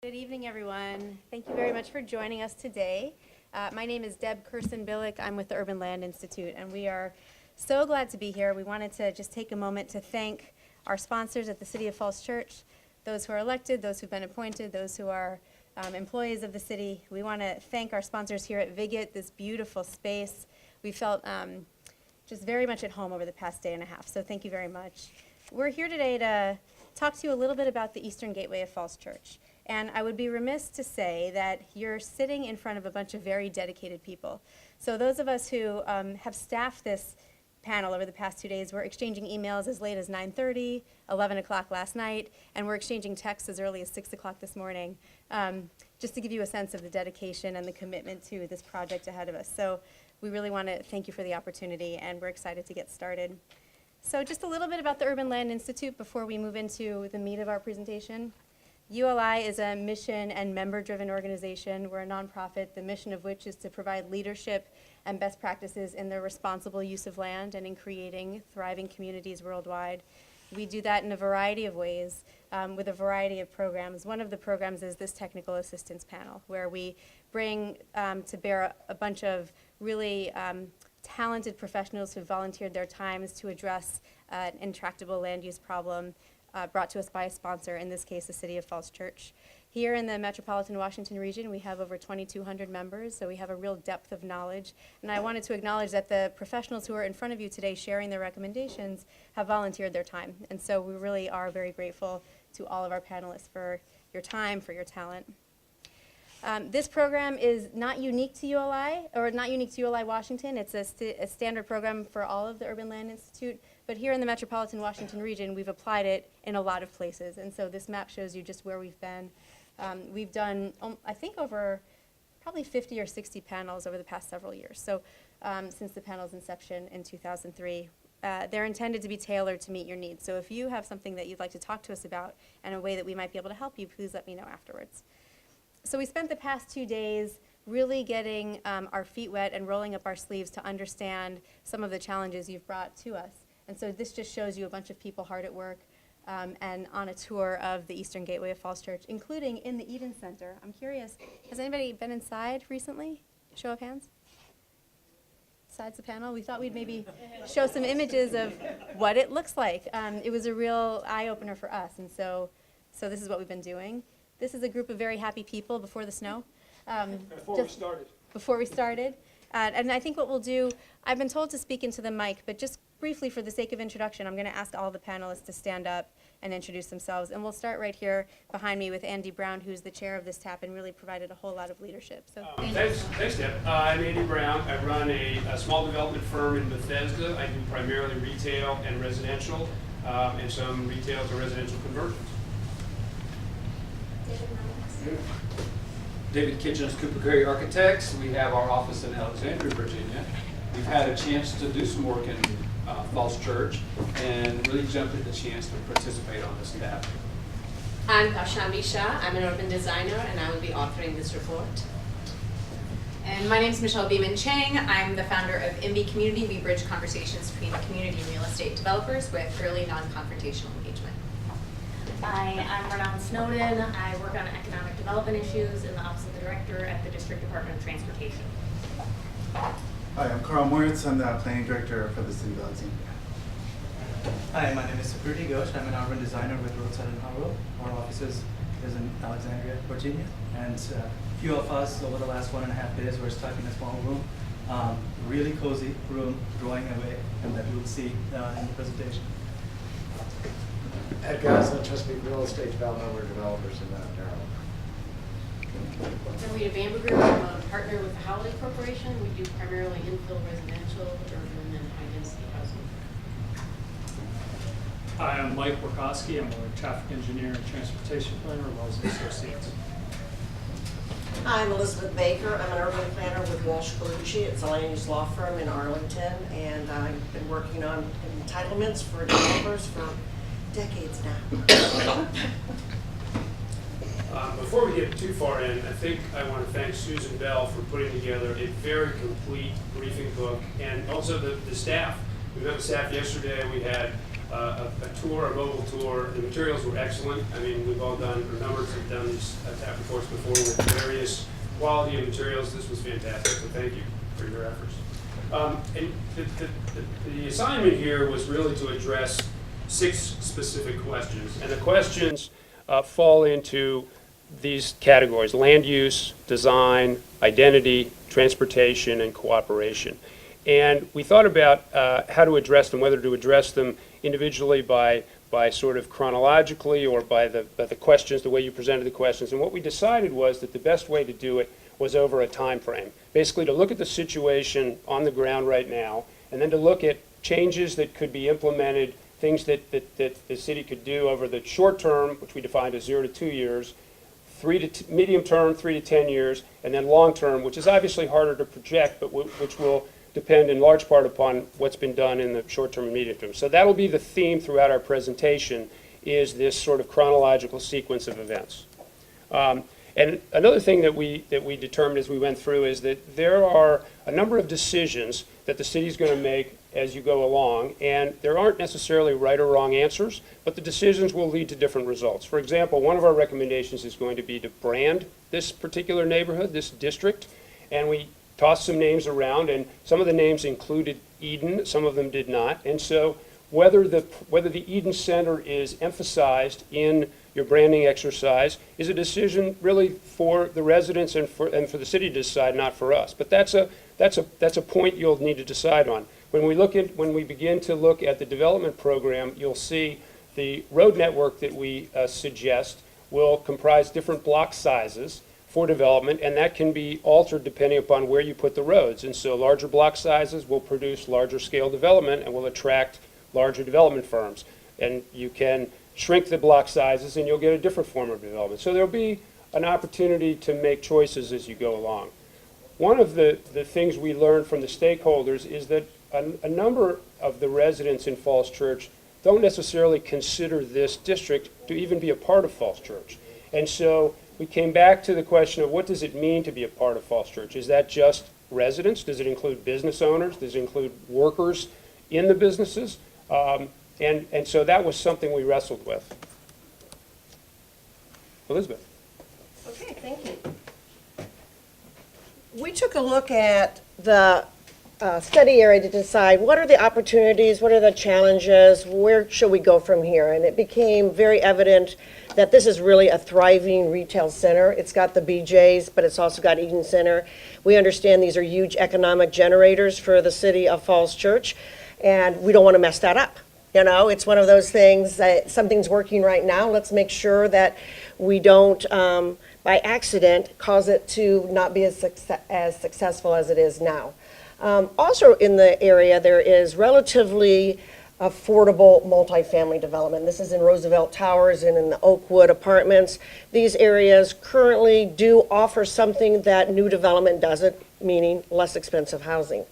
Good evening, everyone. Thank you very much for joining us today. My name is Deb Kirsten-Billick. I'm with the Urban Land Institute, and we are so glad to be here. We wanted to just take a moment to thank our sponsors at the City of Falls Church, those who are elected, those who've been appointed, those who are employees of the city. We want to thank our sponsors here at Viget, this beautiful space. We felt just very much at home over the past day and a half, so thank you very much. We're here today to talk to you a little bit about the Eastern Gateway of Falls Church. And I would be remiss to say that you're sitting in front of a bunch of very dedicated people. So those of us who have staffed this panel over the past 2 days, we're exchanging emails as late as 9:30, 11 o'clock last night, and we're exchanging texts as early as 6 o'clock this morning, just to give you a sense of the dedication and the commitment to this project ahead of us. So we really want to thank you for the opportunity, and we're excited to get started. So just a little bit about the Urban Land Institute before we move into the meat of our presentation. ULI is a mission and member-driven organization. We're a nonprofit, the mission of which is to provide leadership and best practices in the responsible use of land and in creating thriving communities worldwide. We do that in a variety of ways with a variety of programs. One of the programs is this technical assistance panel, where we bring to bear a bunch of really talented professionals who volunteered their times to address an intractable land use problem brought to us by a sponsor, in this case the City of Falls Church. Here in the metropolitan Washington region, we have over 2,200 members, so we have a real depth of knowledge. And I wanted to acknowledge that the professionals who are in front of you today sharing their recommendations have volunteered their time. And so we really are very grateful to all of our panelists for your time, for your talent. This program is not unique to ULI, or not unique to ULI Washington. It's a standard program for all of the Urban Land Institute. But here in the metropolitan Washington region, we've applied it in a lot of places. And so this map shows you just where we've been. We've done, I think, over probably 50 or 60 panels over the past several years. So since the panel's inception in 2003. They're intended to be tailored to meet your needs. So if you have something that you'd like to talk to us about and a way that we might be able to help you, please let me know afterwards. So we spent the past 2 days really getting our feet wet and rolling up our sleeves to understand some of the challenges you've brought to us. And so this just shows you a bunch of people hard at work and on a tour of the Eastern Gateway of Falls Church, including in the Eden Center. I'm curious, has anybody been inside recently? Show of hands. Besides the panel, we thought we'd maybe show some images of what it looks like. It was a real eye-opener for us, and so this is what we've been doing. This is a group of very happy people before the snow. Before we started. And I think what we'll do, I've been told to speak into the mic, but just briefly for the sake of introduction, I'm going to ask all the panelists to stand up and introduce themselves. And we'll start right here behind me with Andy Brown, who's the chair of this TAP and really provided a whole lot of leadership. So thanks, Deb. I'm Andy Brown. I run a small development firm in Bethesda. I do primarily retail and residential, and some retail to residential conversions. David Kitchens, Cooper Curry Architects. We have our office in Alexandria, Virginia. We've had a chance to do some work in Falls Church and really jumped at the chance to participate on this tab. I'm Kaushami Shah. I'm an urban designer and I will be authoring this report. And my name is Michelle Beeman-Chang. I'm the founder of MB Community. We bridge conversations between the community and real estate developers with early non-confrontational engagement. Hi, I'm Renan Snowden. I work on economic development issues in the Office of the Director at the District Department of Transportation. Hi, I'm Carl Moritz. I'm the Planning Director for the City of Alexandria. Hi, my name is Sukriti Ghosh. I'm an urban designer with Roadside and Harrow. Our office is in Alexandria, Virginia. And a few of us over the last 1.5 days were stuck in a small room. Really cozy room, drawing away, and that you'll see in the presentation. Ed Gosselin, Chesapeake Real Estate Development. We're developers in Maryland. I'm Rita Vanberger. I'm a partner with the Holiday Corporation. We do primarily infill residential, urban, and high-density housing. Hi, I'm Mike Warkowski. I'm a traffic engineer and transportation planner at Wells & Associates. Hi, I'm Elizabeth Baker. I'm an urban planner with Walsh Carucci. It's a land use law firm in Arlington, and I've been working on entitlements for developers for decades now. Before we get too far in, I think I want to thank Susan Bell for putting together a very complete briefing book, and also the staff. We met with staff yesterday. We had a tour, a mobile tour. The materials were excellent. I mean, we've all done, or numbers have done these TAP reports before with various quality of materials. This was fantastic, so thank you for your efforts. And the assignment here was really to address 6 specific questions. And the questions fall into these categories: land use, design, identity, transportation, and cooperation. And we thought about how to address them, whether to address them individually by sort of chronologically or by the questions, the way you presented the questions. And what we decided was that the best way to do it was over a time frame. Basically to look at the situation on the ground right now, and then to look at changes that could be implemented, things that the city could do over the short term, which we defined as 0 to 2 years, medium term, 3 to 10 years, and then long term, which is obviously harder to project, but which will depend in large part upon what's been done in the short term and medium term. So that'll be the theme throughout our presentation, is this sort of chronological sequence of events. And another thing that we determined as we went through is that there are a number of decisions that the city is going to make as you go along, and there aren't necessarily right or wrong answers, but the decisions will lead to different results. For example, one of our recommendations is going to be to brand this particular neighborhood, this district, and we tossed some names around, and some of the names included Eden, some of them did not. And so whether the Eden Center is emphasized in your branding exercise is a decision really for the residents and for the city to decide, not for us. But that's a point you'll need to decide on. When we begin to look at the development program, you'll see the road network that we suggest will comprise different block sizes for development, and that can be altered depending upon where you put the roads. And so larger block sizes will produce larger scale development and will attract larger development firms. And you can shrink the block sizes and you'll get a different form of development. So there'll be an opportunity to make choices as you go along. One of the things we learned from the stakeholders is that a number of the residents in Falls Church don't necessarily consider this district to even be a part of Falls Church. And so we came back to the question of what does it mean to be a part of Falls Church? Is that just residents? Does it include business owners? Does it include workers in the businesses? And so that was something we wrestled with. Elizabeth. Okay, thank you. We took a look at the study area to decide what are the opportunities, what are the challenges, where should we go from here? And it became very evident that this is really a thriving retail center. It's got the BJ's, but it's also got Eden Center. We understand these are huge economic generators for the city of Falls Church, and we don't want to mess that up. You know, it's one of those things that something's working right now. Let's make sure that we don't, by accident, cause it to not be as successful as it is now. Also in the area, there is relatively affordable multifamily development. This is in Roosevelt Towers and in the Oakwood apartments. These areas currently do offer something that new development doesn't, meaning less expensive housing.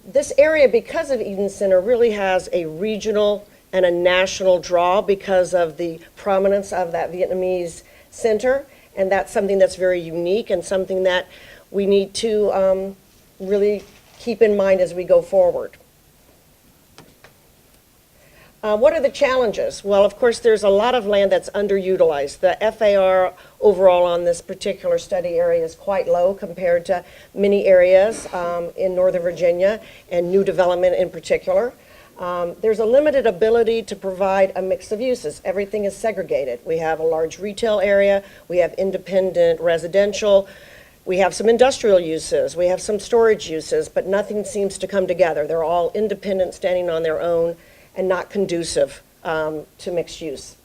This area, because of Eden Center, really has a regional and a national draw because of the prominence of that Vietnamese center, and that's something that's very unique and something that we need to really keep in mind as we go forward. What are the challenges? Well, of course, there's a lot of land that's underutilized. The FAR overall on this particular study area is quite low compared to many areas in Northern Virginia and new development in particular. There's a limited ability to provide a mix of uses. Everything is segregated. We have a large retail area, we have independent residential, we have some industrial uses, we have some storage uses, but nothing seems to come together. They're all independent, standing on their own, and not conducive to mixed use.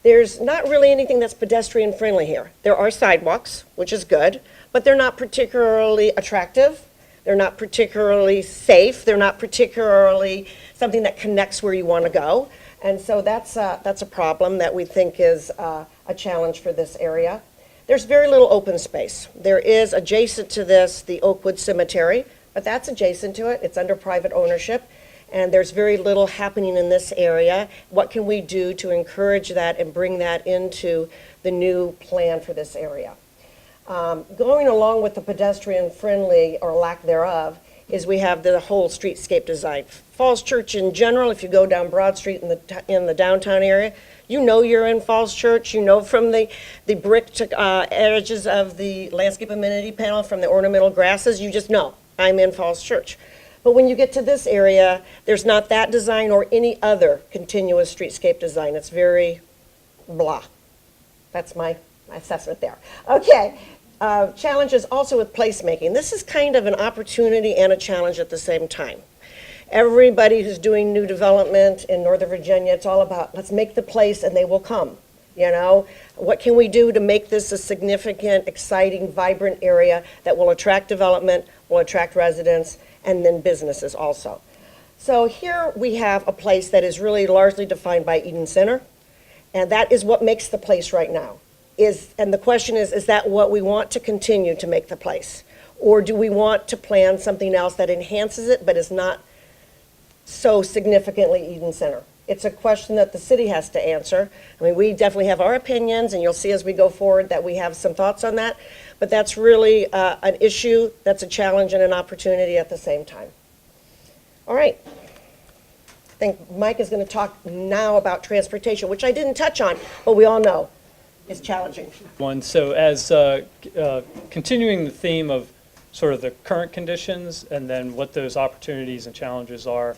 There's not really anything that's pedestrian friendly here. There are sidewalks, which is good, but they're not particularly attractive. They're not particularly safe. They're not particularly something that connects where you want to go. And so that's a problem that we think is a challenge for this area. There's very little open space. There is adjacent to this the Oakwood Cemetery, but that's adjacent to it. It's under private ownership. And there's very little happening in this area. What can we do to encourage that and bring that into the new plan for this area? Going along with the pedestrian friendly or lack thereof is we have the whole streetscape design. Falls Church in general, if you go down Broad Street in the downtown area, you know you're in Falls Church. You know from the brick edges of the landscape amenity panel, from the ornamental grasses, you just know, I'm in Falls Church. But when you get to this area, there's not that design or any other continuous streetscape design. It's very blah. That's my assessment there. Okay, challenges also with placemaking. This is kind of an opportunity and a challenge at the same time. Everybody who's doing new development in Northern Virginia, it's all about, let's make the place and they will come. You know, what can we do to make this a significant, exciting, vibrant area that will attract development, will attract residents, and then businesses also. So here we have a place that is really largely defined by Eden Center, and that is what makes the place right now. And the question is that what we want to continue to make the place? Or do we want to plan something else that enhances it but is not so significantly Eden Center? It's a question that the city has to answer. I mean, we definitely have our opinions, and you'll see as we go forward that we have some thoughts on that, but that's really an issue, that's a challenge and an opportunity at the same time. All right. I think Mike is going to talk now about transportation, which I didn't touch on, but we all know is challenging. So as continuing the theme of sort of the current conditions and then what those opportunities and challenges are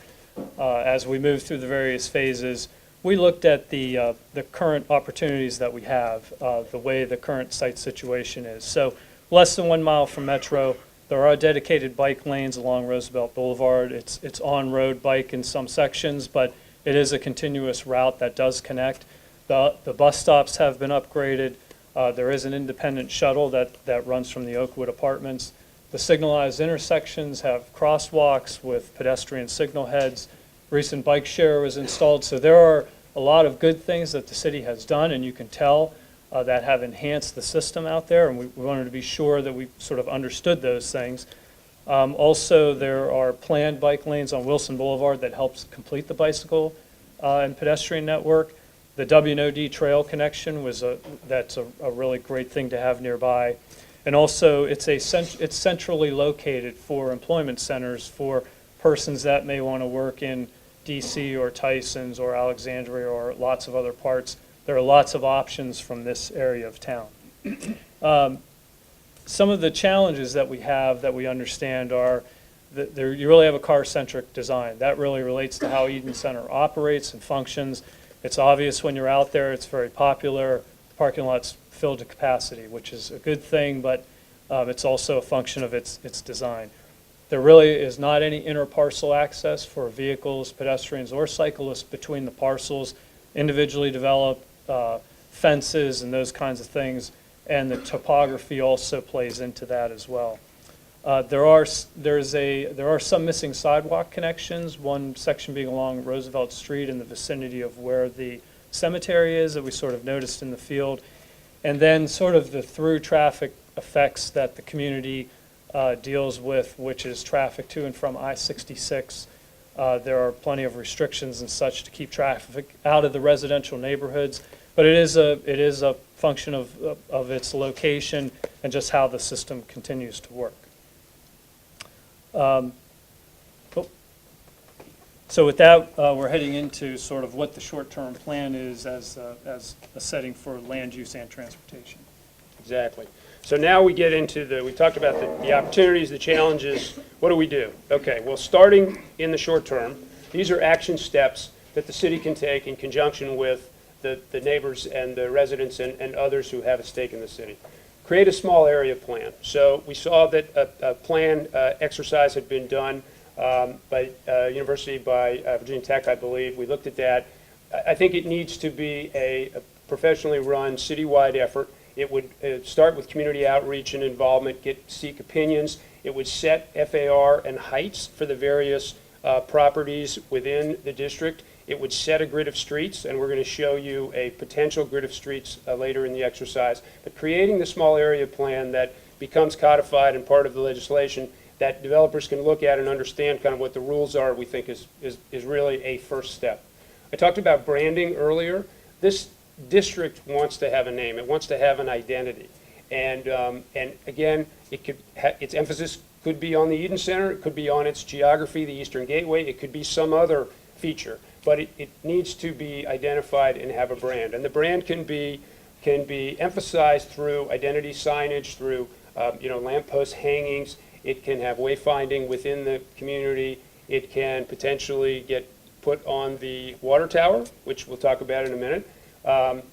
as we move through the various phases, we looked at the current opportunities that we have, the way the current site situation is. So less than 1 mile from Metro, there are dedicated bike lanes along Roosevelt Boulevard. It's on-road bike in some sections, but it is a continuous route that does connect. The bus stops have been upgraded. There is an independent shuttle that runs from the Oakwood Apartments. The signalized intersections have crosswalks with pedestrian signal heads. Recent bike share was installed. So there are a lot of good things that the city has done, and you can tell that have enhanced the system out there, and we wanted to be sure that we sort of understood those things. Also, there are planned bike lanes on Wilson Boulevard that helps complete the bicycle and pedestrian network. The W&OD trail connection that's a really great thing to have nearby. And also, it's centrally located for employment centers for persons that may want to work in DC or Tysons or Alexandria or lots of other parts. There are lots of options from this area of town. Some of the challenges that we have that we understand are that you really have a car-centric design. That really relates to how Eden Center operates and functions. It's obvious when you're out there, it's very popular. The parking lot's filled to capacity, which is a good thing, but it's also a function of its design. There really is not any inter-parcel access for vehicles, pedestrians, or cyclists between the parcels, individually developed fences and those kinds of things, and the topography also plays into that as well. There are some missing sidewalk connections, one section being along Roosevelt Street in the vicinity of where the cemetery is that we sort of noticed in the field. And then sort of the through traffic effects that the community deals with, which is traffic to and from I-66. There are plenty of restrictions and such to keep traffic out of the residential neighborhoods, but it is a function of its location and just how the system continues to work. So with that, we're heading into sort of what the short-term plan is as a setting for land use and transportation. Exactly. So now we get into we talked about the opportunities, the challenges. What do we do? Okay, well, starting in the short term, these are action steps that the city can take in conjunction with the neighbors and the residents and others who have a stake in the city. Create a small area plan. So we saw that a plan exercise had been done by University, by Virginia Tech, I believe. We looked at that. I think it needs to be a professionally run citywide effort. It would start with community outreach and involvement, seek opinions. It would set FAR and heights for the various properties within the district. It would set a grid of streets, and we're going to show you a potential grid of streets later in the exercise. But creating the small area plan that becomes codified and part of the legislation that developers can look at and understand kind of what the rules are, we think is really a first step. I talked about branding earlier. This district wants to have a name. It wants to have an identity. And again, its emphasis could be on the Eden Center, it could be on its geography, the Eastern Gateway, it could be some other feature, but it needs to be identified and have a brand. And the brand can be emphasized through identity signage, through lamppost hangings. It can have wayfinding within the community. It can potentially get put on the water tower, which we'll talk about in a minute. But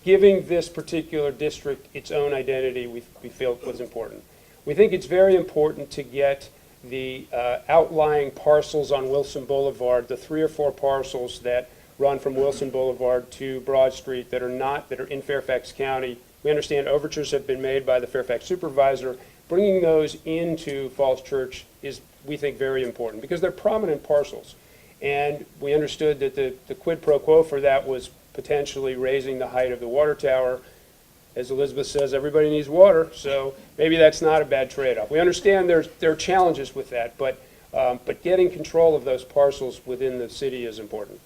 giving this particular district its own identity, we feel was important. We think it's very important to get the outlying parcels on Wilson Boulevard, the 3 or 4 parcels that run from Wilson Boulevard to Broad Street that are in Fairfax County. We understand overtures have been made by the Fairfax supervisor. Bringing those into Falls Church is, we think, very important because they're prominent parcels. And we understood that the quid pro quo for that was potentially raising the height of the water tower. As Elizabeth says, everybody needs water, so maybe that's not a bad trade-off. We understand there are challenges with that, but getting control of those parcels within the city is important.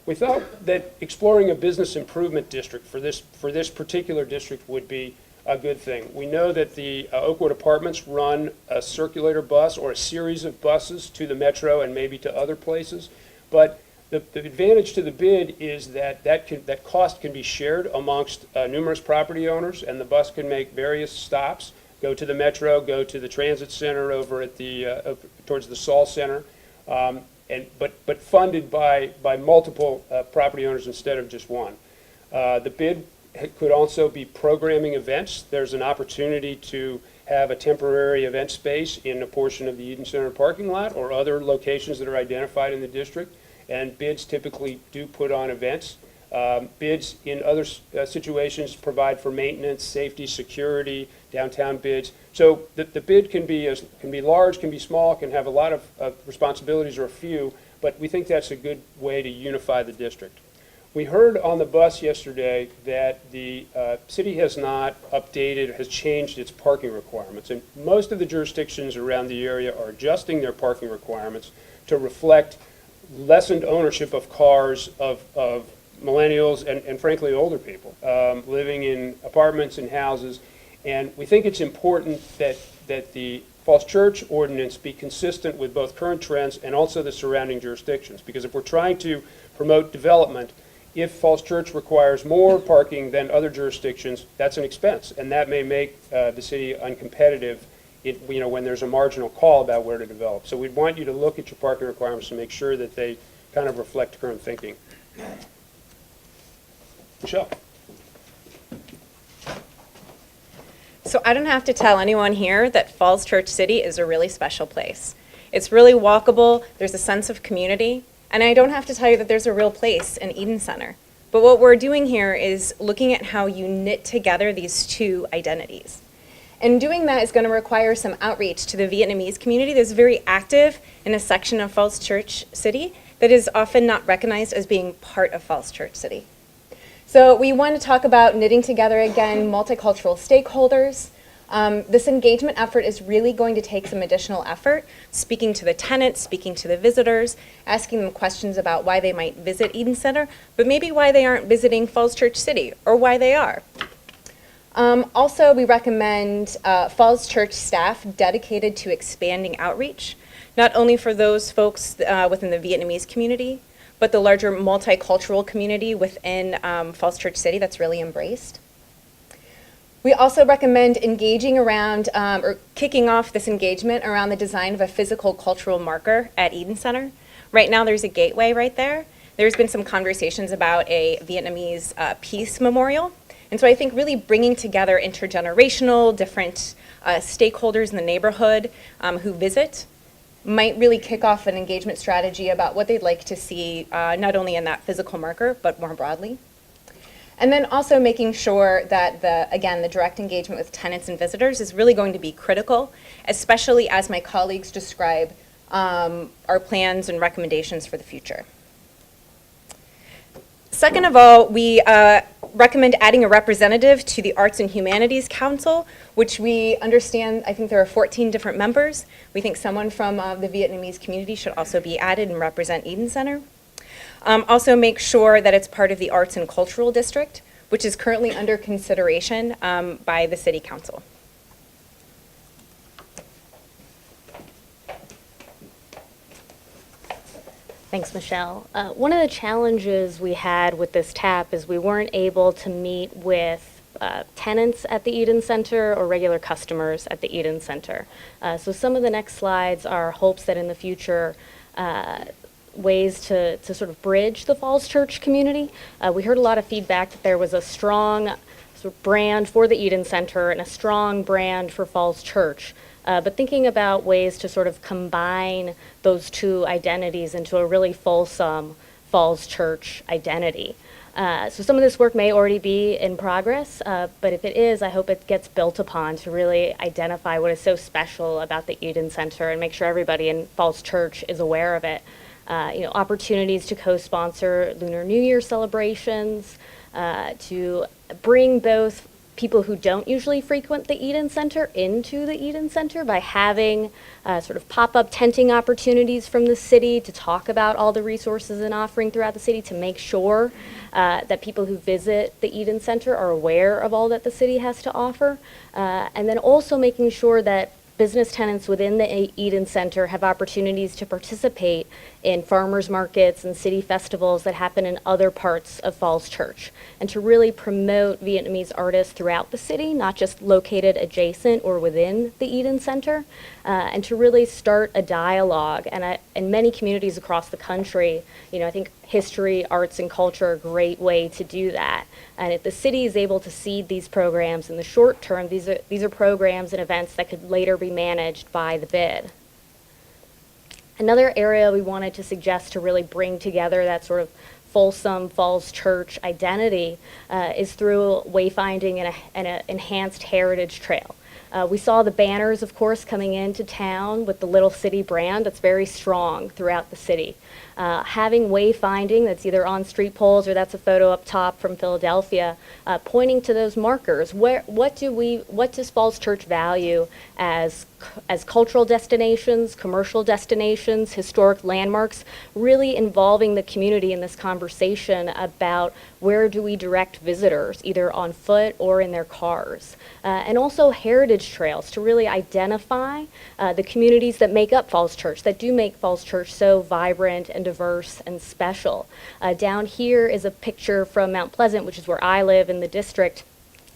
We thought that exploring a business improvement district for this particular district would be a good thing. We know that the Oakwood Apartments run a circulator bus or a series of buses to the metro and maybe to other places, but the advantage to the bid is that cost can be shared amongst numerous property owners, and the bus can make various stops, go to the metro, go to the transit center over at the towards the Saul Center, but funded by multiple property owners instead of just one. The bid could also be programming events. There's an opportunity to have a temporary event space in a portion of the Eden Center parking lot or other locations that are identified in the district. And bids typically do put on events. Bids in other situations provide for maintenance, safety, security, downtown bids. So the bid can be large, can be small, can have a lot of responsibilities or a few, but we think that's a good way to unify the district. We heard on the bus yesterday that the city has not updated, has changed its parking requirements, and most of the jurisdictions around the area are adjusting their parking requirements to reflect lessened ownership of cars of millennials and frankly older people living in apartments and houses. And we think it's important that the Falls Church ordinance be consistent with both current trends and also the surrounding jurisdictions. Because if we're trying to promote development, if Falls Church requires more parking than other jurisdictions, that's an expense, and that may make the city uncompetitive when there's a marginal call about where to develop. So we'd want you to look at your parking requirements to make sure that they kind of reflect current thinking. Michelle. So I don't have to tell anyone here that Falls Church City is a really special place. It's really walkable, there's a sense of community, and I don't have to tell you that there's a real place in Eden Center. But what we're doing here is looking at how you knit together these two identities. And doing that is going to require some outreach to the Vietnamese community that's very active in a section of Falls Church City that is often not recognized as being part of Falls Church City. So we want to talk about knitting together, again, multicultural stakeholders. This engagement effort is really going to take some additional effort, speaking to the tenants, speaking to the visitors, asking them questions about why they might visit Eden Center, but maybe why they aren't visiting Falls Church City, or why they are. Also, we recommend Falls Church staff dedicated to expanding outreach, not only for those folks within the Vietnamese community, but the larger multicultural community within Falls Church City that's really embraced. We also recommend engaging around, or kicking off this engagement around the design of a physical cultural marker at Eden Center. Right now there's a gateway right there. There's been some conversations about a Vietnamese peace memorial. And so I think really bringing together intergenerational, different stakeholders in the neighborhood who visit might really kick off an engagement strategy about what they'd like to see, not only in that physical marker, but more broadly. And then also making sure that, the direct engagement with tenants and visitors is really going to be critical, especially as my colleagues describe our plans and recommendations for the future. Second of all, we recommend adding a representative to the Arts and Humanities Council, which we understand, I think there are 14 different members. We think someone from the Vietnamese community should also be added and represent Eden Center. Also make sure that it's part of the Arts and Cultural District. which is currently under consideration by the City Council. Thanks, Michelle. One of the challenges we had with this TAP is we weren't able to meet with tenants at the Eden Center or regular customers at the Eden Center. So some of the next slides are hopes that in the future, ways to sort of bridge the Falls Church community. We heard a lot of feedback that there was a strong sort of brand for the Eden Center and a strong brand for Falls Church. But thinking about ways to sort of combine those two identities into a really fulsome Falls Church identity. So some of this work may already be in progress, but if it is, I hope it gets built upon to really identify what is so special about the Eden Center and make sure everybody in Falls Church is aware of it. Opportunities to co-sponsor Lunar New Year celebrations, to bring both people who don't usually frequent the Eden Center into the Eden Center by having sort of pop-up tenting opportunities from the city to talk about all the resources and offering throughout the city to make sure that people who visit the Eden Center are aware of all that the city has to offer. And then also making sure that business tenants within the Eden Center have opportunities to participate in farmers markets and city festivals that happen in other parts of Falls Church, and to really promote Vietnamese artists throughout the city, not just located adjacent or within the Eden Center, and to really start a dialogue. And in many communities across the country, I think history, arts, and culture are a great way to do that. And if the city is able to seed these programs in the short term, these are programs and events that could later be managed by the bid. Another area we wanted to suggest to really bring together that sort of fulsome Falls Church identity is through wayfinding and an enhanced heritage trail. We saw the banners, of course, coming into town with the Little City brand that's very strong throughout the city. Having wayfinding that's either on street poles or that's a photo up top from Philadelphia, pointing to those markers. What does Falls Church value as cultural destinations, commercial destinations, historic landmarks, really involving the community in this conversation about where do we direct visitors, either on foot or in their cars. And also heritage trails to really identify the communities that make up Falls Church, that do make Falls Church so vibrant and diverse and special. Down here is a picture from Mount Pleasant, which is where I live in the district,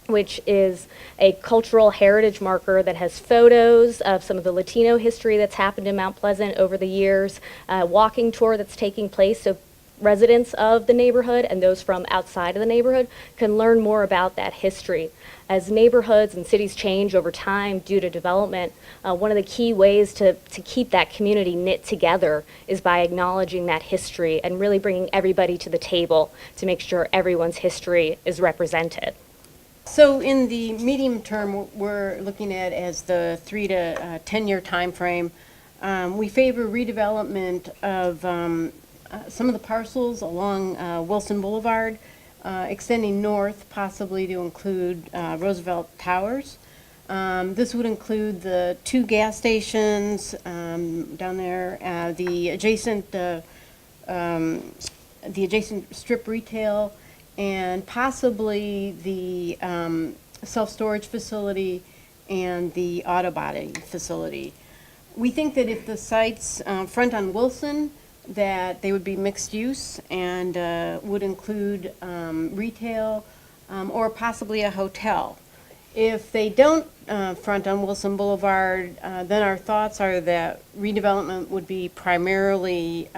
which is a cultural heritage marker that has photos of some of the Latino history that's happened in Mount Pleasant over the years, walking tour that's taking place, so residents of the neighborhood and those from outside of the neighborhood can learn more about that history. As neighborhoods and cities change over time due to development, one of the key ways to keep that community knit together is by acknowledging that history and really bringing everybody to the table to make sure everyone's history is represented. So in the medium term, we're looking at as the 3 to 10 year time frame. We favor redevelopment of some of the parcels along Wilson Boulevard, extending north possibly to include Roosevelt Towers. This would include the 2 gas stations down there, the adjacent strip retail, and possibly the self-storage facility and the auto body facility. We think that if the sites front on Wilson, that they would be mixed use and would include retail or possibly a hotel. If they don't front on Wilson Boulevard, then our thoughts are that redevelopment would be primarily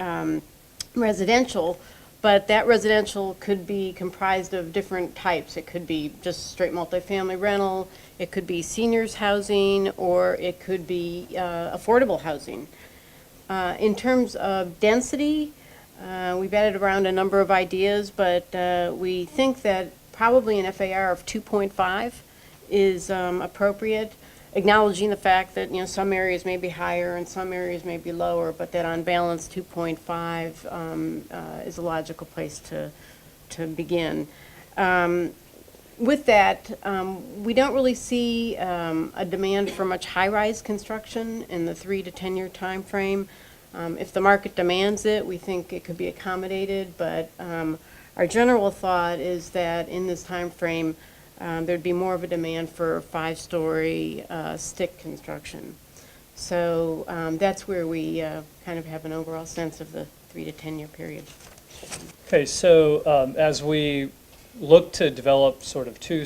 residential, but that residential could be comprised of different types. It could be just straight multifamily rental, it could be seniors housing, or it could be affordable housing. In terms of density, we've added around a number of ideas, but we think that probably an FAR of 2.5 is appropriate, acknowledging the fact that some areas may be higher and some areas may be lower, but that on balance 2.5 is a logical place to begin. With that, we don't really see a demand for much high-rise construction in the 3 to 10 year time frame. If the market demands it, we think it could be accommodated, but our general thought is that in this time frame, there'd be more of a demand for 5-story stick construction. So that's where we kind of have an overall sense of the 3 to 10 year period. Okay, so as we look to develop sort of two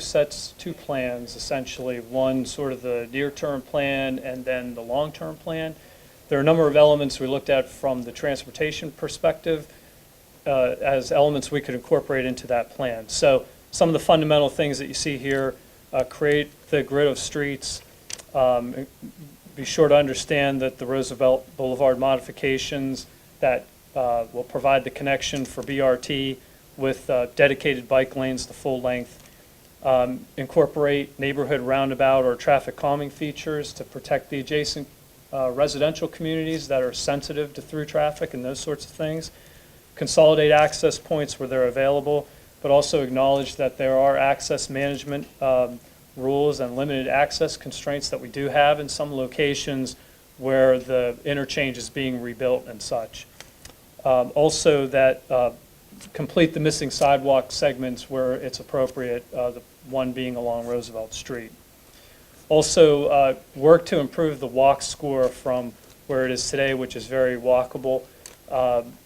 plans, essentially, one sort of the near-term plan and then the long-term plan, there are a number of elements we looked at from the transportation perspective as elements we could incorporate into that plan. So some of the fundamental things that you see here, create the grid of streets, be sure to understand that the Roosevelt Boulevard modifications that will provide the connection for BRT with dedicated bike lanes the full length, incorporate neighborhood roundabout or traffic calming features to protect the adjacent residential communities that are sensitive to through traffic and those sorts of things, consolidate access points where they're available, but also acknowledge that there are access management rules and limited access constraints that we do have in some locations where the interchange is being rebuilt and such. Also that complete the missing sidewalk segments where it's appropriate, the one being along Roosevelt Street. Also work to improve the walk score from where it is today, which is very walkable.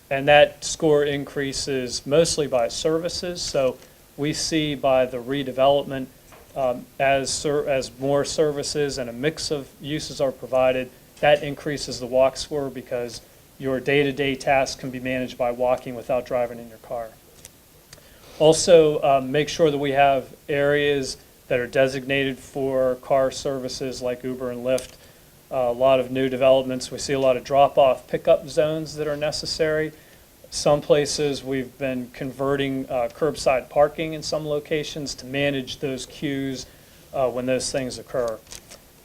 And that score increases mostly by services. So we see by the redevelopment as more services and a mix of uses are provided, that increases the walk score because your day-to-day tasks can be managed by walking without driving in your car. Also, make sure that we have areas that are designated for car services like Uber and Lyft. A lot of new developments, we see a lot of drop-off pickup zones that are necessary. Some places we've been converting curbside parking in some locations to manage those queues when those things occur.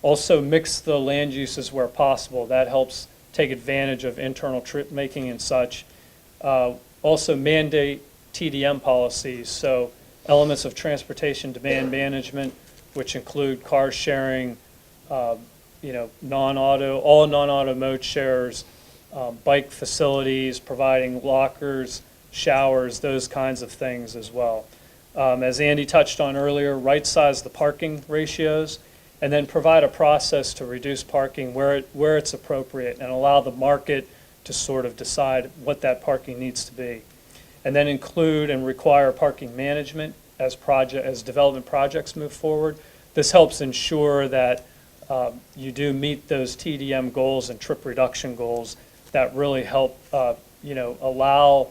Also mix the land uses where possible. That helps take advantage of internal trip making and such. Also mandate TDM policies, so elements of transportation demand management, which include car sharing, non-auto, all non-auto mode shares, bike facilities, providing lockers, showers, those kinds of things as well. As Andy touched on earlier, right-size the parking ratios, and then provide a process to reduce parking where it's appropriate and allow the market to sort of decide what that parking needs to be. And then include and require parking management as development projects move forward. This helps ensure that you do meet those TDM goals and trip reduction goals that really help allow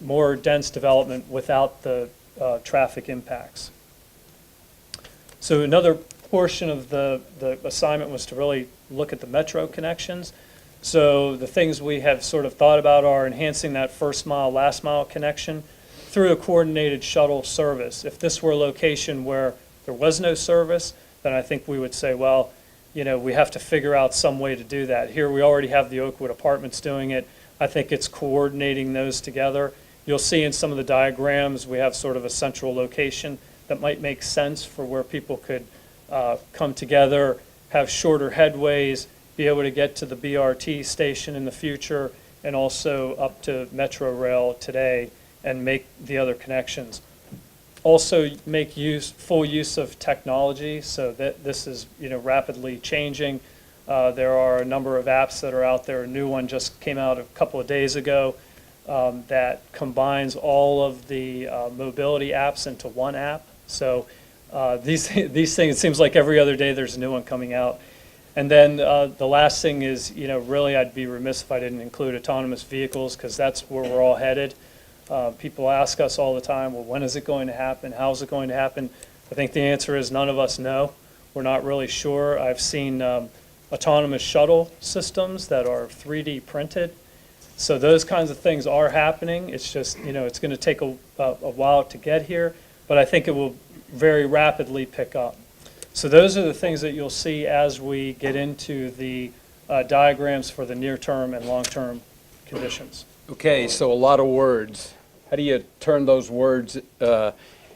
more dense development without the traffic impacts. So another portion of the assignment was to really look at the metro connections. So the things we have sort of thought about are enhancing that first mile, last mile connection through a coordinated shuttle service. If this were a location where there was no service, then I think we would say, well, we have to figure out some way to do that. Here we already have the Oakwood Apartments doing it. I think it's coordinating those together. You'll see in some of the diagrams we have sort of a central location that might make sense for where people could come together, have shorter headways, be able to get to the BRT station in the future, and also up to Metro Rail today and make the other connections. Also make full use of technology, so that this is rapidly changing. There are a number of apps that are out there. A new one just came out a couple of days ago that combines all of the mobility apps into one app. So these things, it seems like every other day there's a new one coming out. And then the last thing is, really I'd be remiss if I didn't include autonomous vehicles, because that's where we're all headed. People ask us all the time, well, when is it going to happen? How is it going to happen? I think the answer is none of us know. We're not really sure. I've seen autonomous shuttle systems that are 3D printed. So those kinds of things are happening. It's just, it's going to take a while to get here, but I think it will very rapidly pick up. So those are the things that you'll see as we get into the diagrams for the near-term and long-term conditions. Okay, so a lot of words. How do you turn those words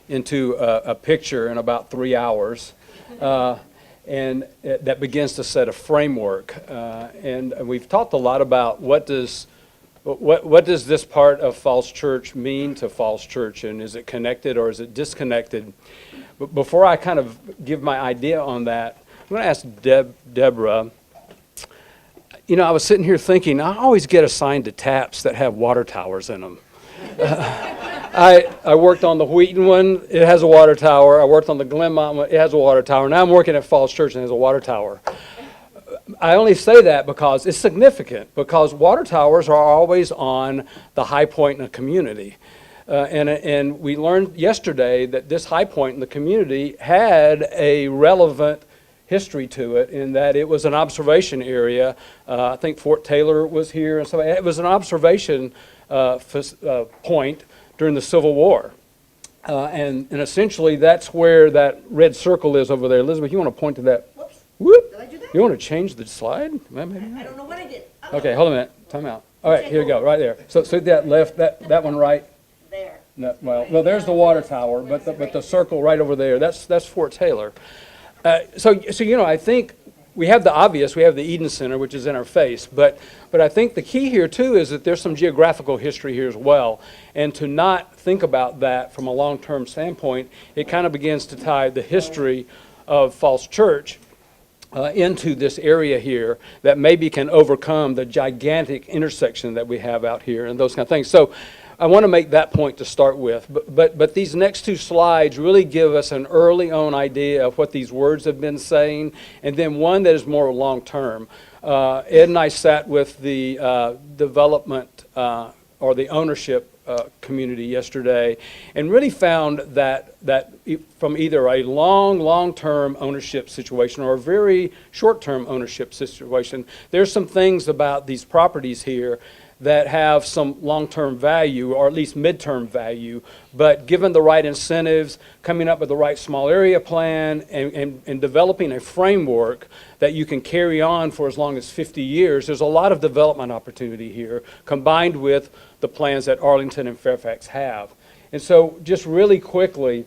into a picture in about 3 hours? And that begins to set a framework. And we've talked a lot about what does what does this part of Falls Church mean to Falls Church, and is it connected or is it disconnected? But before I kind of give my idea on that, I'm going to ask Deborah. You know, I was sitting here thinking, I always get assigned to taps that have water towers in them. I worked on the Wheaton one, it has a water tower. I worked on the Glenmont one, it has a water tower. Now I'm working at Falls Church and it has a water tower. I only say that because it's significant, because water towers are always on the high point in a community. And we learned yesterday that this high point in the community had a relevant history to it, in that it was an observation area. I think Fort Taylor was here, and so it was an observation point during the Civil War. And essentially that's where that red circle is over there. Elizabeth, you want to point to that? Whoops. Whoop. Did I do that? You want to change the slide? I don't know what I did. Okay, hold on a minute. Time out. All right, here we go, right there. So that left, that one right. There. No, well, no, there's the water tower, but the circle right over there, that's Fort Taylor. So you know, I think we have the obvious, we have the Eden Center, which is in our face, but I think the key here too is that there's some geographical history here as well, and to not think about that from a long-term standpoint, it kind of begins to tie the history of Falls Church into this area here that maybe can overcome the gigantic intersection that we have out here and those kind of things. So I want to make that point to start with, but these next two slides really give us an early on idea of what these words have been saying, and then one that is more long-term. Ed and I sat with the development or the ownership community yesterday, and really found that from either a long-term ownership situation or a very short-term ownership situation, there's some things about these properties here that have some long-term value, or at least mid-term value, but given the right incentives, coming up with the right small area plan, and developing a framework that you can carry on for as long as 50 years, there's a lot of development opportunity here, combined with the plans that Arlington and Fairfax have. And so just really quickly,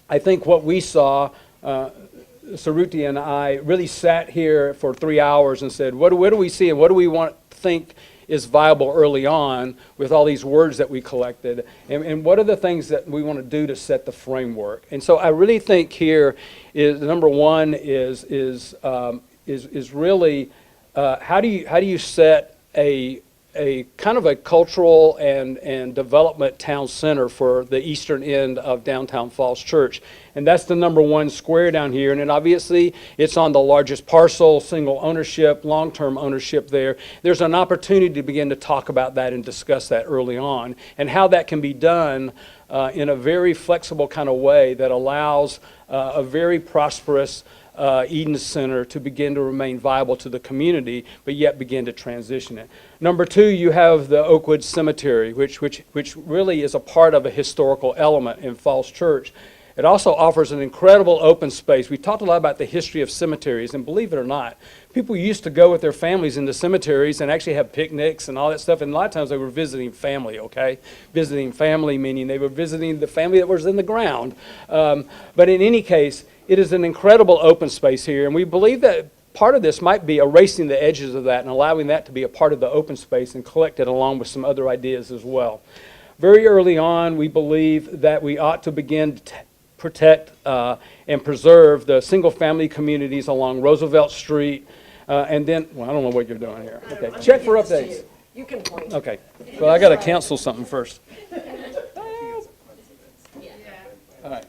I think what we saw, Saruti and I really sat here for 3 hours and said, what do we see and what do we want to think is viable early on with all these words that we collected, and what are the things that we want to do to set the framework. And so I really think here is number one is really how do you set a kind of a cultural and development town center for the eastern end of downtown Falls Church. And that's the number one square down here. And then obviously it's on the largest parcel, single ownership, long-term ownership there. There's an opportunity to begin to talk about that and discuss that early on, and how that can be done in a very flexible kind of way that allows a very prosperous Eden Center to begin to remain viable to the community, but yet begin to transition it. Number two, you have the Oakwood Cemetery, which really is a part of a historical element in Falls Church. It also offers an incredible open space. We talked a lot about the history of cemeteries, and believe it or not, people used to go with their families into cemeteries and actually have picnics and all that stuff, and a lot of times they were visiting family, okay? Visiting family meaning they were visiting the family that was in the ground. But in any case, it is an incredible open space here, and we believe that part of this might be erasing the edges of that and allowing that to be a part of the open space and collect it along with some other ideas as well. Very early on, we believe that we ought to begin to protect and preserve the single-family communities along Roosevelt Street, and then, well, I don't know what you're doing here. Okay, check for updates. You can point. Okay, well, I got to cancel something first. All right.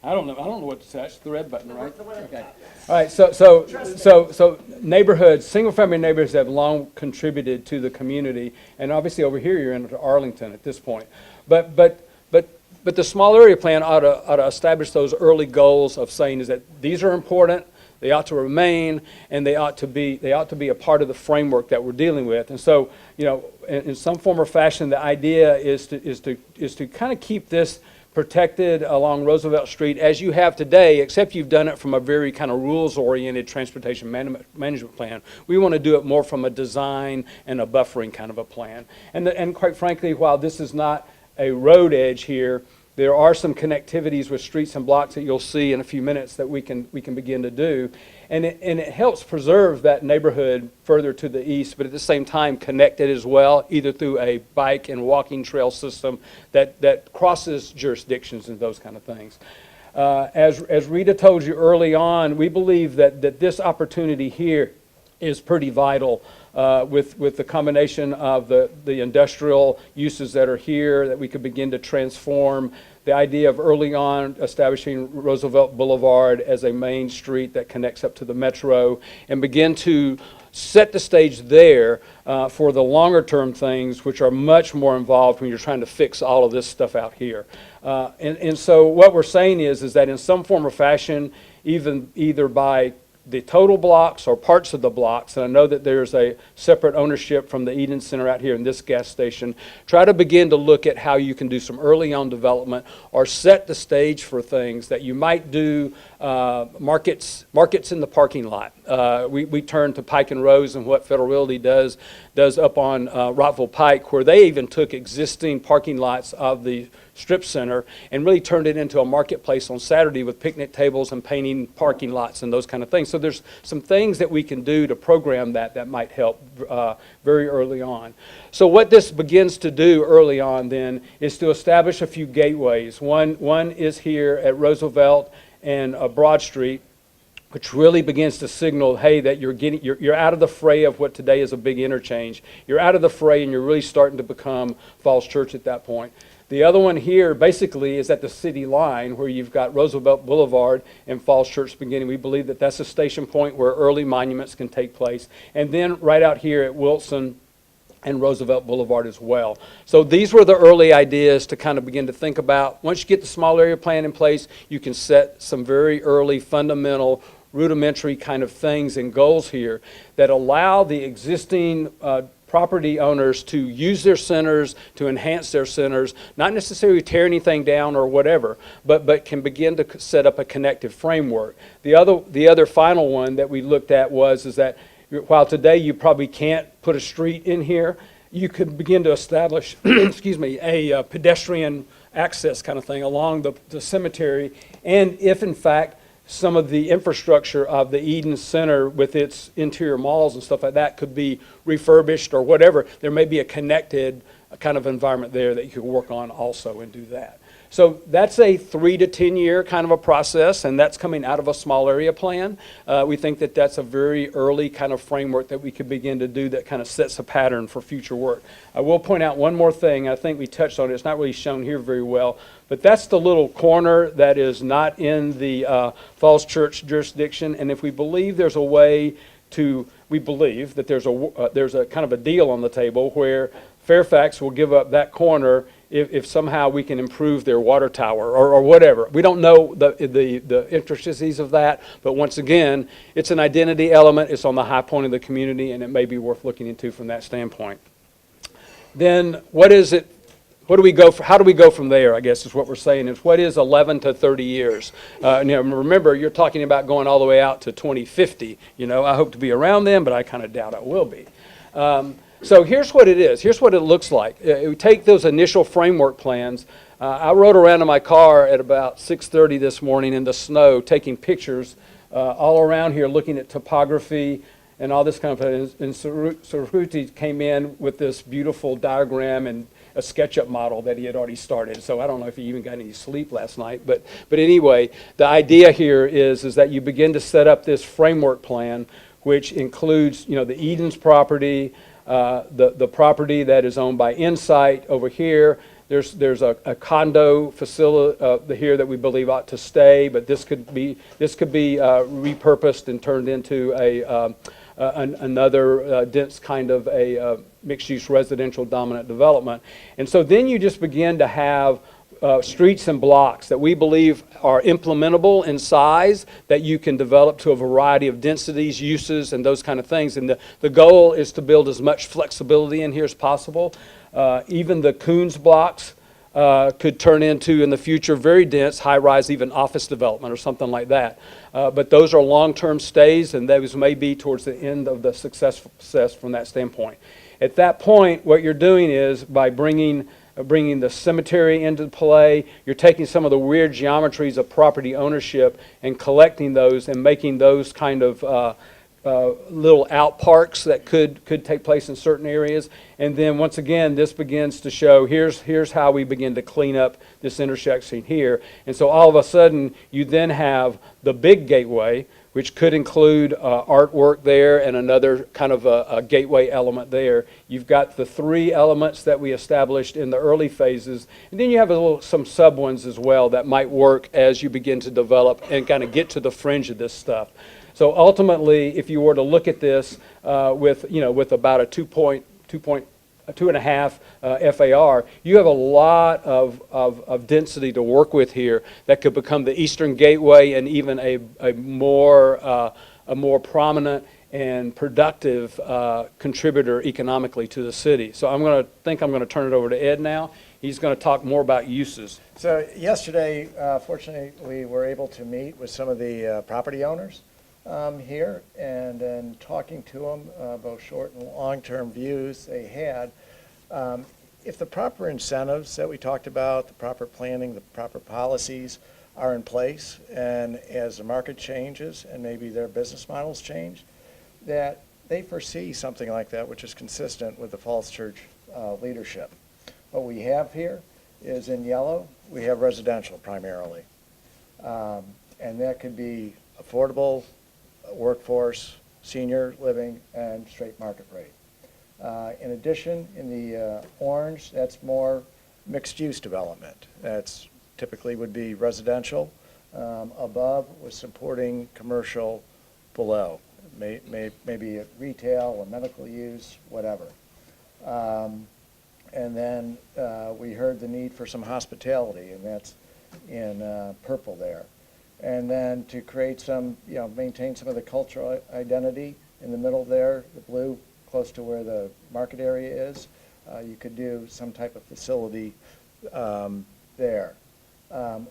I don't know what to touch. The red button, right? Okay. All right. So neighborhoods, single-family neighborhoods have long contributed to the community, and obviously over here you're into Arlington at this point. But the small area plan ought to establish those early goals of saying is that these are important, they ought to remain, and they ought to be a part of the framework that we're dealing with. And so, you know, in some form or fashion, the idea is to kind of keep this protected along Roosevelt Street as you have today, except you've done it from a very kind of rules-oriented transportation management plan. We want to do it more from a design and a buffering kind of a plan. And quite frankly, while this is not a road edge here, There are some connectivities with streets and blocks that you'll see in a few minutes that we can begin to do. And it helps preserve that neighborhood further to the east, but at the same time connect it as well, either through a bike and walking trail system that crosses jurisdictions and those kind of things. As Rita told you early on, we believe that this opportunity here is pretty vital with the combination of the industrial uses that are here that we could begin to transform. The idea of early on establishing Roosevelt Boulevard as a main street that connects up to the metro and begin to set the stage there for the longer term things, which are much more involved when you're trying to fix all of this stuff out here. And so what we're saying is that in some form or fashion, either by the total blocks or parts of the blocks, and I know that there's a separate ownership from the Eden Center out here in this gas station, try to begin to look at how you can do some early on development or set the stage for things that you might do, markets in the parking lot. We turn to Pike and Rose and what Federal Realty does up on Rockville Pike, where they even took existing parking lots of the strip center and really turned it into a marketplace on Saturday with picnic tables and painting parking lots and those kind of things. So there's some things that we can do to program that might help very early on. So what this begins to do early on then is to establish a few gateways. One is here at Roosevelt and Broad Street, which really begins to signal, hey, that you're out of the fray of what today is a big interchange. You're out of the fray and you're really starting to become Falls Church at that point. The other one here basically is at the city line where you've got Roosevelt Boulevard and Falls Church beginning. We believe that that's a station point where early monuments can take place. And then right out here at Wilson and Roosevelt Boulevard as well. So these were the early ideas to kind of begin to think about. Once you get the small area plan in place, you can set some very early fundamental rudimentary kind of things and goals here that allow the existing property owners to use their centers, to enhance their centers, not necessarily tear anything down or whatever, but can begin to set up a connective framework. The other final one that we looked at is that while today you probably can't put a street in here, you could begin to establish, excuse me, a pedestrian access kind of thing along the cemetery, and if in fact some of the infrastructure of the Eden Center with its interior malls and stuff like that could be refurbished or whatever, there may be a connected kind of environment there that you could work on also and do that. So that's a 3 to 10 year kind of a process, and that's coming out of a small area plan. We think that that's a very early kind of framework that we could begin to do that kind of sets a pattern for future work. I will point out one more thing. I think we touched on it. It's not really shown here very well, but that's the little corner that is not in the Falls Church jurisdiction. And if we believe there's a way to, we believe that there's a kind of a deal on the table where Fairfax will give up that corner if somehow we can improve their water tower or whatever. We don't know the intricacies of that, but once again, it's an identity element. It's on the high point of the community, and it may be worth looking into from that standpoint. Then what is it? How do we go from there, I guess is what we're saying, is what is 11 to 30 years? Remember, you're talking about going all the way out to 2050. I hope to be around then, but I kind of doubt I will be. So here's what it is. Here's what it looks like. We take those initial framework plans. I rode around in my car at about 6:30 this morning in the snow, taking pictures all around here, looking at topography and all this kind of thing. And Saruti came in with this beautiful diagram and a SketchUp model that he had already started. So I don't know if he even got any sleep last night. But anyway, the idea here is that you begin to set up this framework plan, which includes, the Eden's property, the property that is owned by Insight over here. There's a condo facility here that we believe ought to stay, but this could be repurposed and turned into another dense kind of a mixed-use residential dominant development. And so then you just begin to have streets and blocks that we believe are implementable in size, that you can develop to a variety of densities, uses, and those kind of things. And the goal is to build as much flexibility in here as possible. Even the Coons blocks could turn into, in the future, very dense, high-rise, even office development or something like that. But those are long-term stays, and those may be towards the end of the success from that standpoint. At that point, what you're doing is, by bringing bringing the cemetery into play. You're taking some of the weird geometries of property ownership and collecting those and making those kind of little out parks that could take place in certain areas. And then once again, this begins to show here's how we begin to clean up this intersection here. And so all of a sudden, you then have the big gateway, which could include artwork there and another kind of a gateway element there. You've got the three elements that we established in the early phases, and then you have some sub ones as well that might work as you begin to develop and kind of get to the fringe of this stuff. So ultimately, if you were to look at this with about a 2.5 FAR, you have a lot of density to work with here that could become the Eastern Gateway and even a more prominent and productive contributor economically to the city. So I'm going to turn it over to Ed now. He's going to talk more about uses. So yesterday, fortunately, we were able to meet with some of the property owners here, and then talking to them, both short and long-term views they had. If the proper incentives that we talked about, the proper planning, the proper policies are in place, and as the market changes and maybe their business models change, that they foresee something like that, which is consistent with the Falls Church leadership. What we have here is in yellow, we have residential primarily. And that could be affordable workforce, senior living, and straight market rate. In addition, in the orange, that's more mixed-use development. That's typically would be residential above with supporting commercial below, maybe retail or medical use, whatever. And then we heard the need for some hospitality, and that's in purple there. And then to create some, maintain some of the cultural identity in the middle there, the blue close to where the market area is, you could do some type of facility there.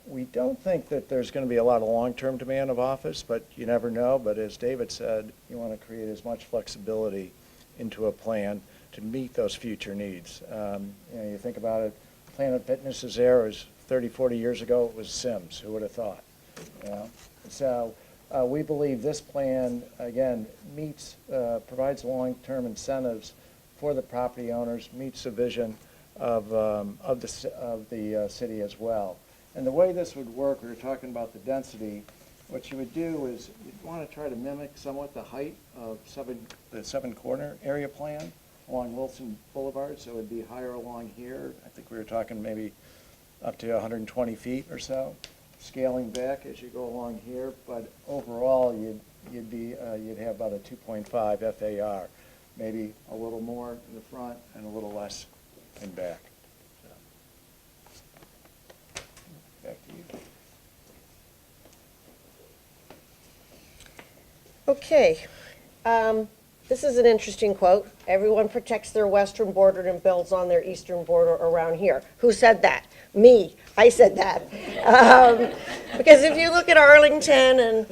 We don't think that there's going to be a lot of long-term demand of office, but you never know. But as David said, you want to create as much flexibility into a plan to meet those future needs. You think about it, Planet Fitness is there. It was 30, 40 years ago, it was Sims. Who would have thought? So we believe this plan, again, provides long-term incentives for the property owners, meets the vision of the city as well. And the way this would work, we were talking about the density. What you would do is you'd want to try to mimic somewhat the height of the seven corner area plan along Wilson Boulevard, so it would be higher along here. I think we were talking maybe up to 120 feet or so, scaling back as you go along here. But overall, you'd have about a 2.5 FAR, maybe a little more in the front and a little less in back. Back to you. Okay. This is an interesting quote. Everyone protects their western border and builds on their eastern border around here. Who said that? Me. I said that. Because if you look at Arlington and,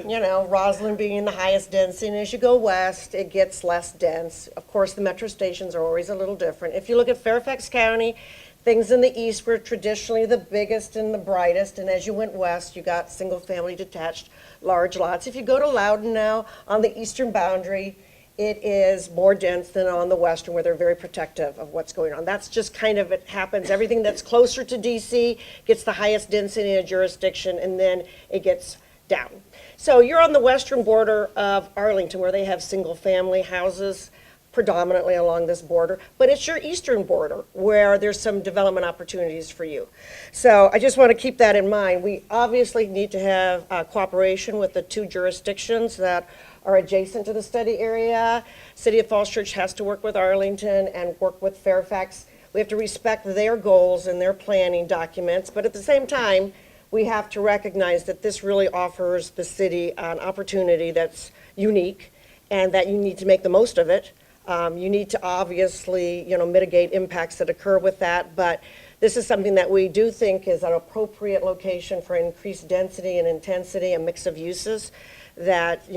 Roslyn being the highest density, and as you go west, it gets less dense. Of course, the metro stations are always a little different. If you look at Fairfax County, things in the east were traditionally the biggest and the brightest, and as you went west, you got single-family detached large lots. If you go to Loudoun now, on the eastern boundary, it is more dense than on the western, where they're very protective of what's going on. That's just kind of, it happens. Everything that's closer to DC gets the highest density in a jurisdiction, and then it gets down. So you're on the western border of Arlington, where they have single-family houses predominantly along this border, but it's your eastern border where there's some development opportunities for you. So I just want to keep that in mind. We obviously need to have cooperation with the two jurisdictions that are adjacent to the study area. City of Falls Church has to work with Arlington and work with Fairfax. We have to respect their goals and their planning documents, but at the same time, we have to recognize that this really offers the city an opportunity that's unique and that you need to make the most of it. You need to obviously, mitigate impacts that occur with that, but this is something that we do think is an appropriate location for increased density and intensity, a mix of uses that,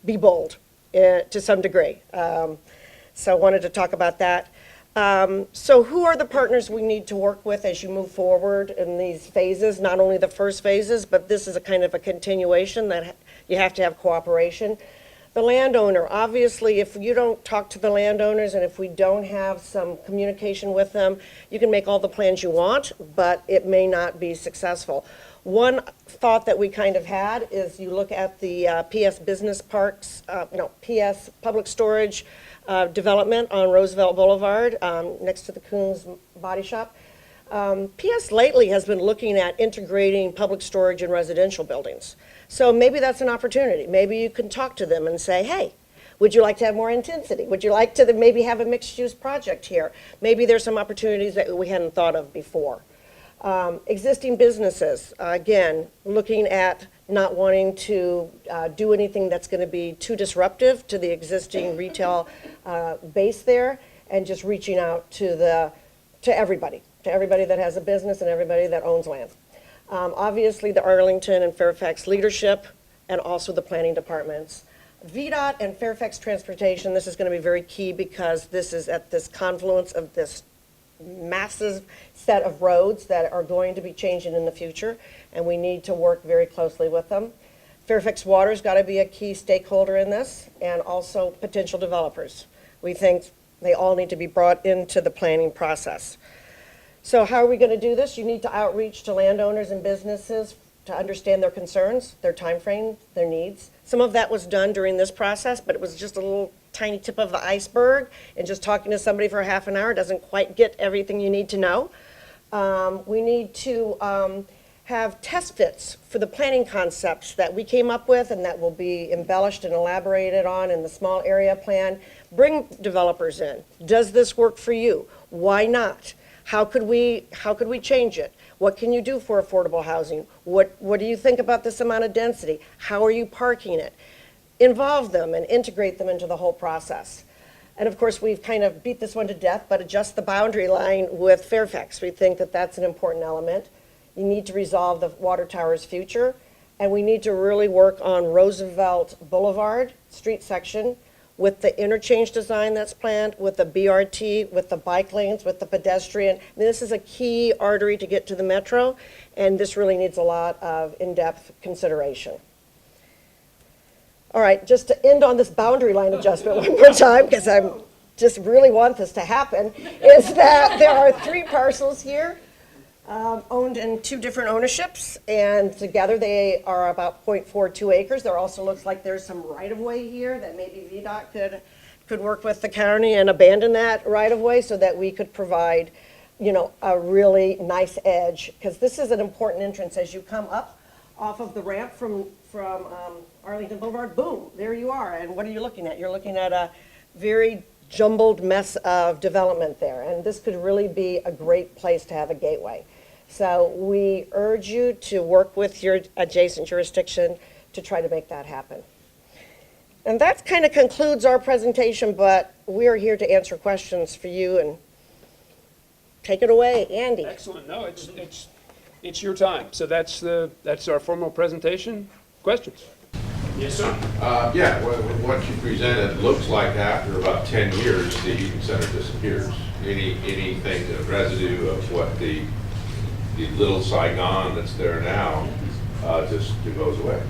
be bold to some degree. So I wanted to talk about that. So who are the partners we need to work with as you move forward in these phases? Not only the first phases, but this is a kind of a continuation that you have to have cooperation. The landowner, obviously, if you don't talk to the landowners and if we don't have some communication with them, you can make all the plans you want, but it may not be successful. One thought that we kind of had is you look at the PS Business Parks, PS Public Storage development on Roosevelt Boulevard, next to the Coons Body Shop. PS lately has been looking at integrating public storage in residential buildings. So maybe that's an opportunity. Maybe you can talk to them and say, hey, would you like to have more intensity? Would you like to maybe have a mixed-use project here? Maybe there's some opportunities that we hadn't thought of before. Existing businesses, again, looking at not wanting to do anything that's going to be too disruptive to the existing retail base there, and just reaching out to everybody that has a business and everybody that owns land. Obviously, the Arlington and Fairfax leadership, and also the planning departments. VDOT and Fairfax Transportation, this is going to be very key because this is at this confluence of this massive set of roads that are going to be changing in the future, and we need to work very closely with them. Fairfax Water's got to be a key stakeholder in this, and also potential developers. We think they all need to be brought into the planning process. So how are we going to do this? You need to outreach to landowners and businesses to understand their concerns, their time frame, their needs. Some of that was done during this process, but it was just a little tiny tip of the iceberg, and just talking to somebody for half an hour doesn't quite get everything you need to know. We need to have test fits for the planning concepts that we came up with and that will be embellished and elaborated on in the small area plan. Bring developers in. Does this work for you? Why not? How could we change it? What can you do for affordable housing? What do you think about this amount of density? How are you parking it? Involve them and integrate them into the whole process. And of course, we've kind of beat this one to death, but adjust the boundary line with Fairfax. We think that that's an important element. You need to resolve the water tower's future, and we need to really work on Roosevelt Boulevard street section with the interchange design that's planned, with the BRT, with the bike lanes, with the pedestrian. I mean, this is a key artery to get to the metro, and this really needs a lot of in-depth consideration. All right, just to end on this boundary line adjustment one more time, because I just really want this to happen, is that there are 3 parcels here owned in 2 different ownerships, and together they are about 0.42 acres. There also looks like there's some right-of-way here that maybe VDOT could work with the county and abandon that right-of-way so that we could provide, a really nice edge, because this is an important entrance as you come up off of the ramp from Arlington Boulevard. Boom, there you are. And what are you looking at? You're looking at a very jumbled mess of development there, and this could really be a great place to have a gateway. So we urge you to work with your adjacent jurisdiction to try to make that happen. And that kind of concludes our presentation, but we are here to answer questions for you, and take it away, Andy. Excellent. No, it's your time. So that's our formal presentation. Questions? Yes, sir. Yeah, what you presented looks like after about 10 years, the Eaton Center disappears. Anything, the residue of what the little Saigon that's there now just goes away.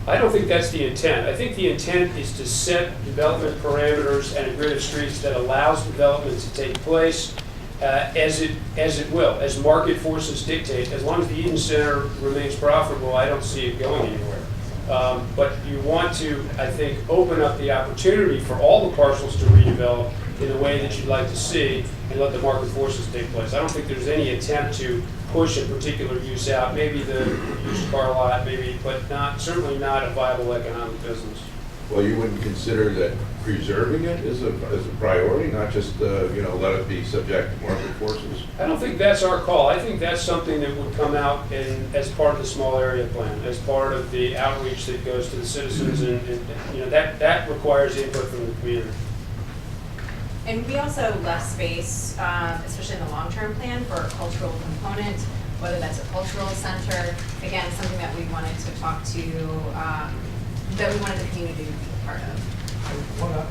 I don't think that's the intent. I think the intent is to set development parameters and a grid of streets that allows development to take place as it will, as market forces dictate. As long as the Eaton Center remains profitable, I don't see it going anywhere. But you want to, I think, open up the opportunity for all the parcels to redevelop in the way that you'd like to see and let the market forces take place. I don't think there's any attempt to push a particular use out, maybe the used car lot, maybe, but certainly not a viable economic business. Well, you wouldn't consider that preserving it is a priority, not just let it be subject to market forces? I don't think that's our call. I think that's something that would come out as part of the small area plan, as part of the outreach that goes to the citizens, and that requires input from the community. And we also left space, especially in the long-term plan, for a cultural component, whether that's a cultural center. Again, something that we wanted to talk to, that we wanted the community to be a part of.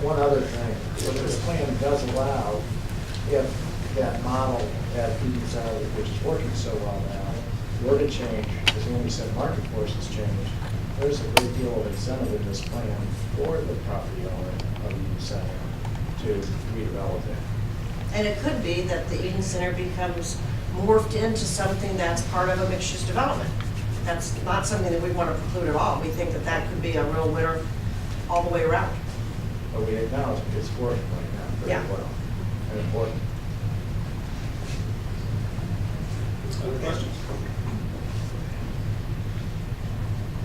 One other thing, what this plan does allow if that model at Eden Center, which is working so well now, were to change, as Andy said, market forces change, there's a great deal of incentive in this plan for the property owner of Eden Center to redevelop it. And it could be that the Eden Center becomes morphed into something that's part of a mixed-use development. That's not something that we want to preclude at all. We think that that could be a real winner all the way around. But we acknowledge it's working right now Yeah. very well and important. Other questions?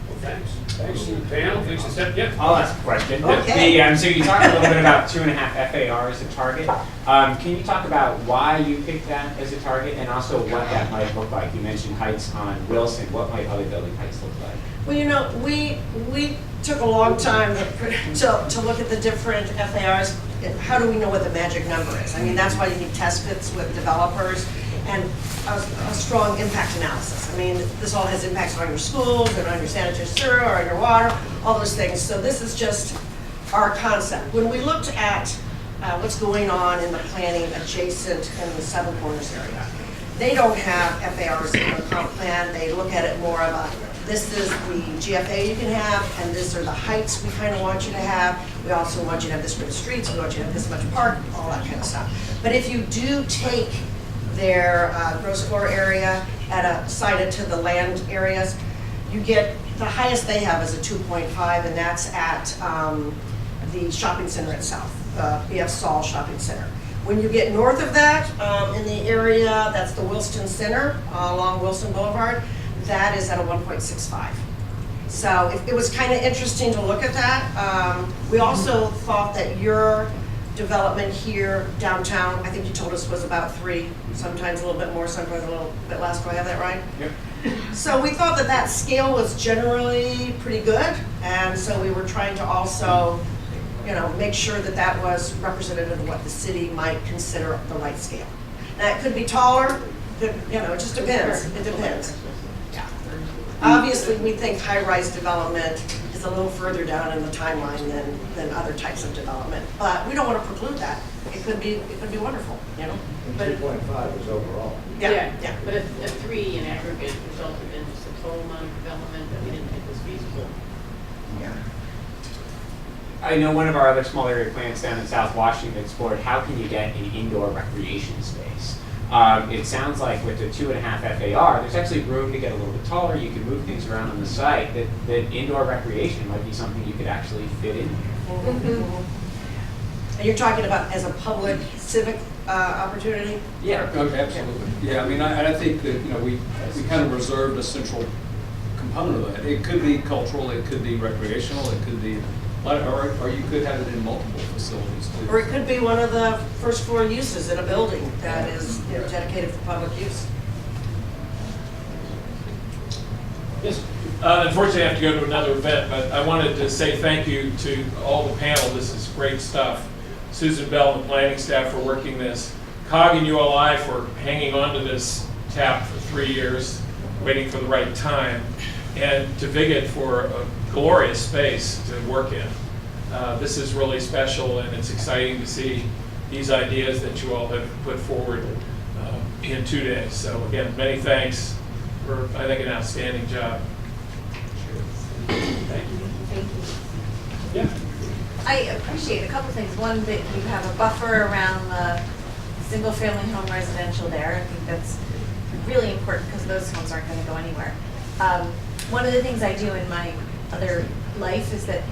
Well, thanks. Thanks to the panel, thanks to Steph. Yep. I'll ask a question. Okay. So you talked a little bit about 2.5 FAR as a target. Can you talk about why you picked that as a target and also what that might look like? You mentioned heights on Wilson. What might other building heights look like? Well, you know, we took a long time to look at the different FARs. How do we know what the magic number is? I mean, that's why you need test fits with developers and a strong impact analysis. I mean, this all has impacts on your schools and on your sanitary sewer or on your water, all those things. So this is just our concept. When we looked at what's going on in the planning adjacent in the Seven Corners area, they don't have FARs in the comp plan. They look at it more of a, this is the GFA you can have, and these are the heights we kind of want you to have. We also want you to have this many streets, we want you to have this much park, all that kind of stuff. But if you do take their gross floor area at a sided to the land areas, you get, the highest they have is a 2.5, and that's at the shopping center itself, BF Saul Shopping Center. When you get north of that, in the area, that's the Wilston Center along Wilson Boulevard, that is at a 1.65. So it was kind of interesting to look at that. We also thought that your development here downtown, I think you told us was about 3, sometimes a little bit more, sometimes a little bit less. Do I have that right? Yep. So we thought that that scale was generally pretty good, and so we were trying to also, you know, make sure that that was representative of what the city might consider the right scale. Now, it could be taller, you know, it just depends. It depends. Yeah. Obviously, we think high-rise development is a little further down in the timeline than other types of development, but we don't want to preclude that. It could be wonderful, you know. And 2.5 is overall. Yeah. But a 3 in aggregate resulted in just a total amount of development that we didn't think was feasible. Yeah. I know one of our other small area plans down in South Washington explored how can you get an indoor recreation space. It sounds like with the 2.5 FAR, there's actually room to get a little bit taller. You can move things around on the site. That indoor recreation might be something you could actually fit in. Mm-hmm. And you're talking about as a public civic opportunity? Yeah, okay, absolutely. Yeah, I mean, I think that, you know, we kind of reserved a central component of that. It could be cultural, it could be recreational, it could be, or you could have it in multiple facilities too. Or it could be one of the first floor uses in a building that is, you know, dedicated for public use. Yes. Unfortunately, I have to go to another event, but I wanted to say thank you to all the panel. This is great stuff. Susan Bell and the planning staff for working this. COG and ULI for hanging on to this tap for 3 years, waiting for the right time. And to Viget for a glorious space to work in. This is really special, and it's exciting to see these ideas that you all have put forward in 2 days. So again, many thanks for, I think, an outstanding job. Thank you. Yeah. I appreciate a couple things. One, that you have a buffer around the single-family home residential there. I think that's really important because those homes aren't going to go anywhere. One of the things I do in my other life is that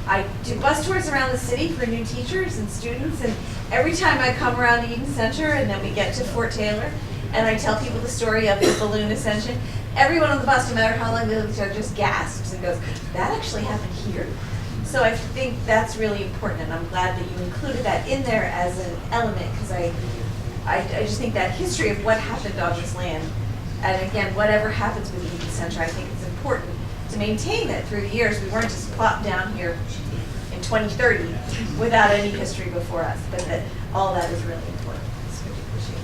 I do bus tours around the city for new teachers and students, and every time I come around Eden Center and then we get to Fort Taylor and I tell people the story of the balloon ascension, everyone on the bus, no matter how long they look, just gasps and goes, that actually happened here? So I think that's really important, and I'm glad that you included that in there as an element, because I just think that history of what happened on this land, and again, whatever happens with Eden Center, I think it's important to maintain that through the years. We weren't just plopped down here in 2030 without any history before us, but that all that is really important. So we appreciate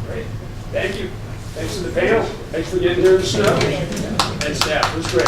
that. Great. Thank you. Thanks to the panel. Thanks for getting here in the snow. And staff, it was great.